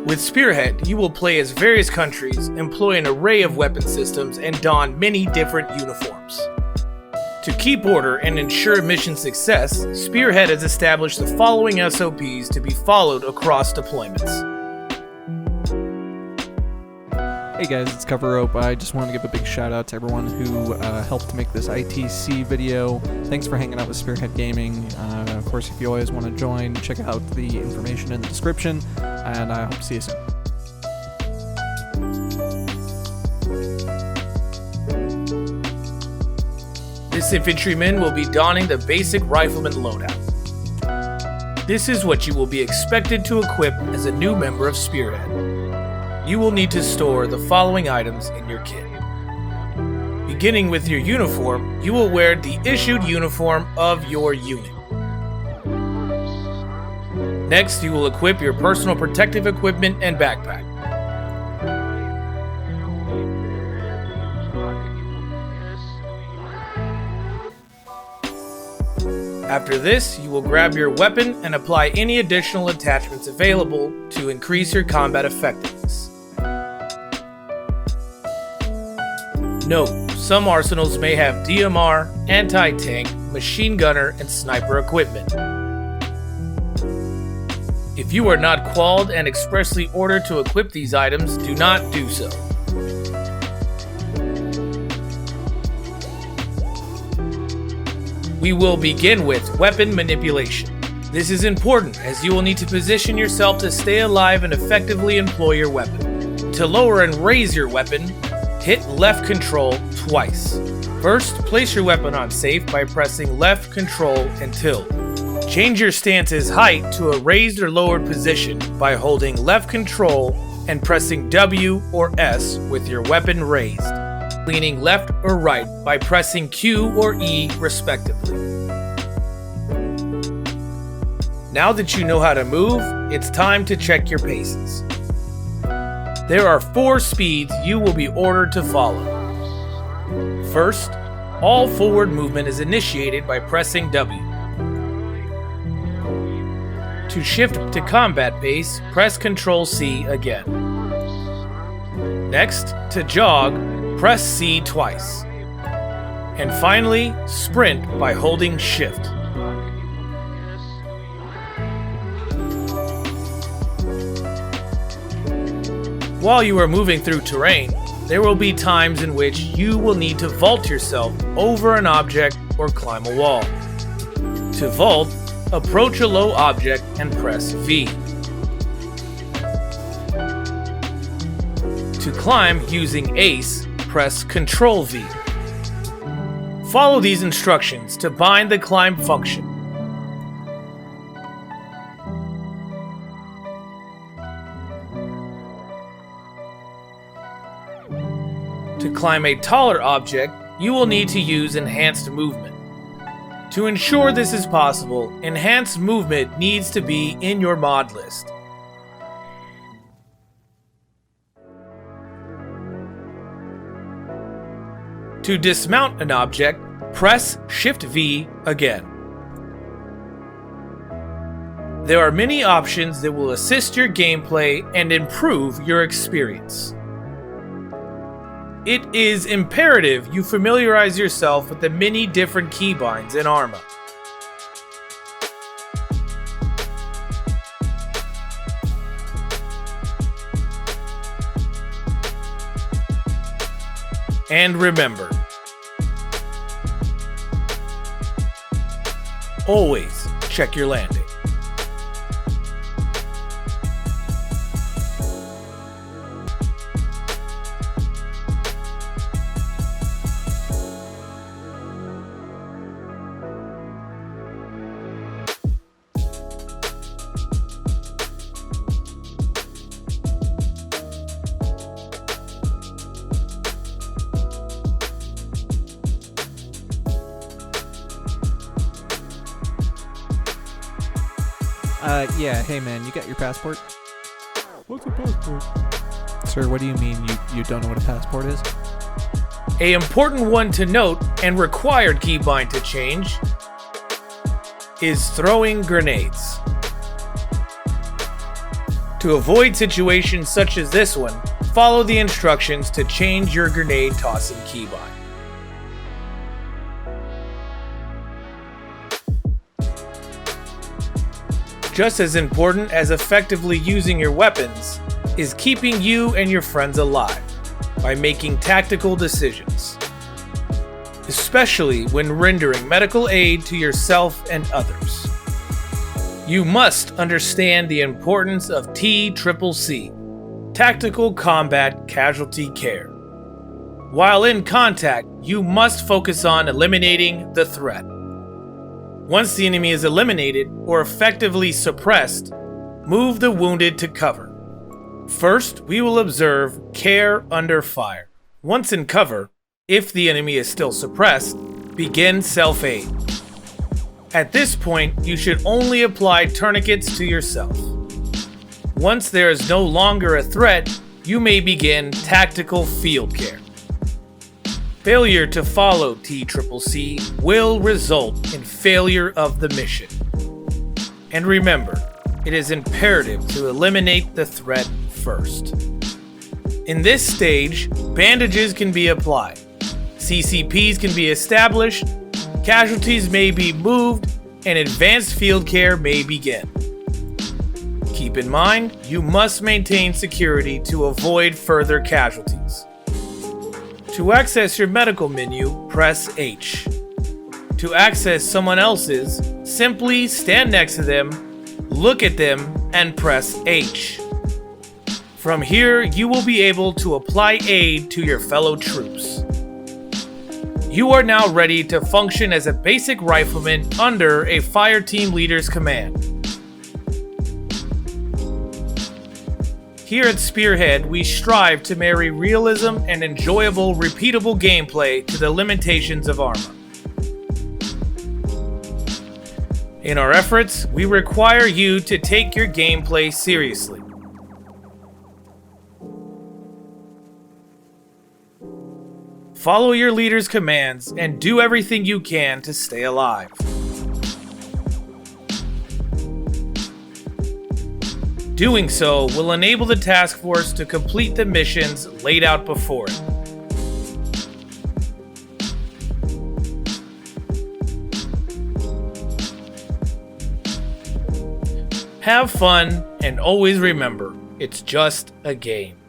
With Spearhead, you will play as various countries, employ an array of weapon systems, and don many different uniforms. To keep order and ensure mission success, Spearhead has established the following SOPs to be followed across deployments. Hey guys, it's Cover Rope. I just wanted to give a big shout out to everyone who helped make this ITC video. Thanks for hanging out with Spearhead Gaming. Of course, if you always want to join, check out the information in the description, and I hope to see you soon. This infantryman will be donning the basic rifleman loadout. This is what you will be expected to equip as a new member of Spearhead. You will need to store the following items in your kit. Beginning with your uniform, you will wear the issued uniform of your unit. Next, you will equip your personal protective equipment and backpack. After this, you will grab your weapon and apply any additional attachments available to increase your combat effectiveness. Note, some arsenals may have DMR, anti-tank, machine gunner, and sniper equipment. If you are not qualified and expressly ordered to equip these items, do not do so. We will begin with weapon manipulation. This is important as you will need to position yourself to stay alive and effectively employ your weapon. To lower and raise your weapon, hit left control twice. First, place your weapon on safe by pressing left control and tilt. Change your stance's height to a raised or lowered position by holding left control and pressing W or S with your weapon raised. Leaning left or right by pressing Q or E respectively. Now that you know how to move, it's time to check your paces. There are 4 speeds you will be ordered to follow. First, all forward movement is initiated by pressing W. To shift to combat pace, press Ctrl C again. Next, to jog, press C twice. And finally, sprint by holding Shift. While you are moving through terrain, there will be times in which you will need to vault yourself over an object or climb a wall. To vault, approach a low object and press V. To climb using Ace, press Ctrl V. Follow these instructions to bind the climb function. To climb a taller object, you will need to use enhanced movement. To ensure this is possible, enhanced movement needs to be in your mod list. To dismount an object, press Shift V again. There are many options that will assist your gameplay and improve your experience. It is imperative you familiarize yourself with the many different keybinds in Arma. And remember, always check your landing. Yeah, hey man, you got your passport? What's a passport? Sir, what do you mean you don't know what a passport is? An important one to note and required keybind to change is throwing grenades. To avoid situations such as this one, follow the instructions to change your grenade tossing keybind. Just as important as effectively using your weapons is keeping you and your friends alive by making tactical decisions, especially when rendering medical aid to yourself and others. You must understand the importance of TCCC, Tactical Combat Casualty Care. While in contact, you must focus on eliminating the threat. Once the enemy is eliminated or effectively suppressed, move the wounded to cover. First, we will observe care under fire. Once in cover, if the enemy is still suppressed, begin self-aid. At this point, you should only apply tourniquets to yourself. Once there is no longer a threat, you may begin tactical field care. Failure to follow TCCC will result in failure of the mission. And remember, it is imperative to eliminate the threat first. In this stage, bandages can be applied, CCPs can be established, casualties may be moved, and advanced field care may begin. Keep in mind, you must maintain security to avoid further casualties. To access your medical menu, press H. To access someone else's, simply stand next to them, look at them, and press H. From here, you will be able to apply aid to your fellow troops. You are now ready to function as a basic rifleman under a fire team leader's command. Here at Spearhead, we strive to marry realism and enjoyable, repeatable gameplay to the limitations of armor. In our efforts, we require you to take your gameplay seriously. Follow your leader's commands and do everything you can to stay alive. Doing so will enable the task force to complete the missions laid out before it. Have fun, and always remember, it's just a game.